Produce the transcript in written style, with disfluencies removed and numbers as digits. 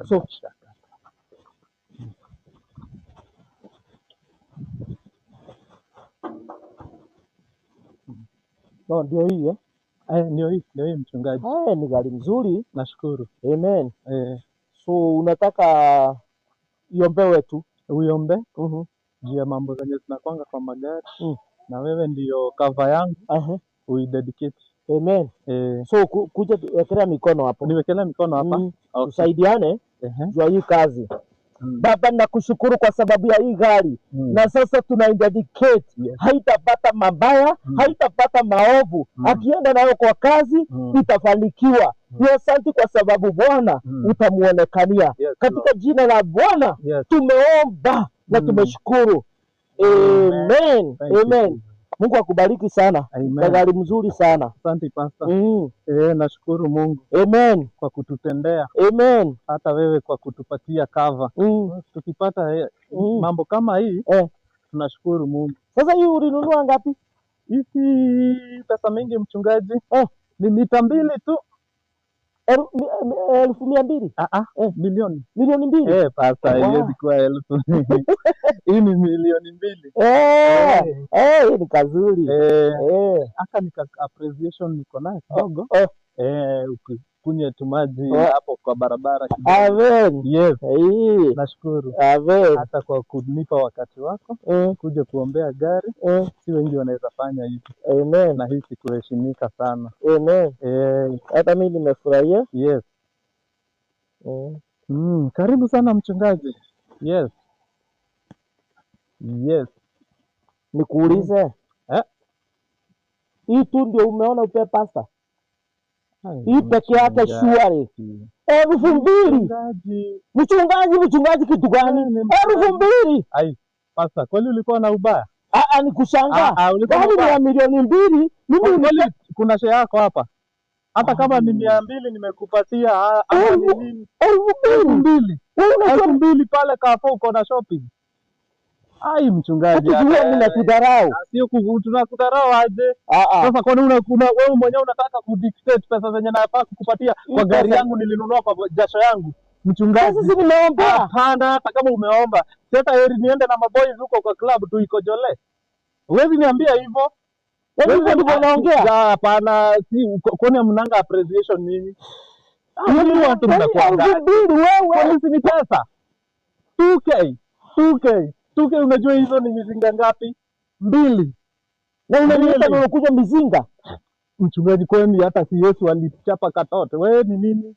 So no, ndio hii Ndio hii mchungaji. ni gari mzuri. Nashukuru. Amen. So unataka iombewe tu? Uiombe juu ya mambo zenye zinakwanga kwa magari. Na wewe ndio cover yangu. Uidedicate. Amen. So kuja tuwekelea mikono hapo. Niwekelea mikono hapa. Okay. Tusaidiane juu hii kazi. Baba, nakushukuru kwa sababu ya hii gari. Na sasa tunaidedicate. Haitapata mabaya, haitapata maovu. Akienda nayo kwa kazi, itafanikiwa. Asante kwa sababu Bwana utamuonekania. Katika jina la Bwana tumeomba na tumeshukuru. Amen. Amen. Mungu akubariki sana. Gari mzuri sana. Asante pastor. Nashukuru Mungu. Amen. Kwa kututendea. Amen. Hata wewe kwa kutupatia cover. Tukipata mambo kama hii, tunashukuru Mungu. Sasa hii ulinunua ngapi? Hizi pesa mingi mchungaji. Ni mita 2 tu. 200,000? Milioni. Milioni 2? Pasta, haiwezi kuwa 1000. Hii ni milioni 2. Hii ni kazuri. Hata nika appreciation niko nayo kidogo. Kunywe tu maji hapo kwa barabara kidogo. Amen. Yes. Nashukuru. Amen. Hata kwa kunipa wakati wako kuja kuombea gari. Si wengi wanaweza fanya hivi. Amen. Na hisi kuheshimika sana. Amen. Hata mimi nimefurahia. Yes. Karibu sana mchungaji. Yes. Nikuulize. Hii tu ndio umeona upe pasta? Hii peke yake shwari. 2,000. Mchungaji kitu gani? 2,000. Pasta, kweli ulikuwa na ubaya? Ni kushangaa. Kwani ni ya milioni 2? Mimi kuna share yako hapa. Hata kama ni 200 nimekupatia 2,000. 2,000 pale Carrefour uko na shopping. Mchungaji. Ninakudharau. Sio tunakudharau aje? Sasa kwani wewe mwenyewe unataka kudictate pesa zenye nafaa kukupatia kwa gari yangu nilinunua kwa jasho yangu? Mchungaji. Sasa nimeomba. Hapana, hata kama umeomba. Sasa heri niende na maboys huko kwa club tu ikojole. Huwezi niambia hivyo. Wewe ndio unaongea? Hapana, kwani mnanga appreciation nini? Mimi watu mnakuanga. Wewe ni pesa. 2K, unajua hizo ni mizinga ngapi? 2. Na unakuja mizinga. Mchungaji, kwani hata si Yesu alichapa katoto? Wewe ni nini?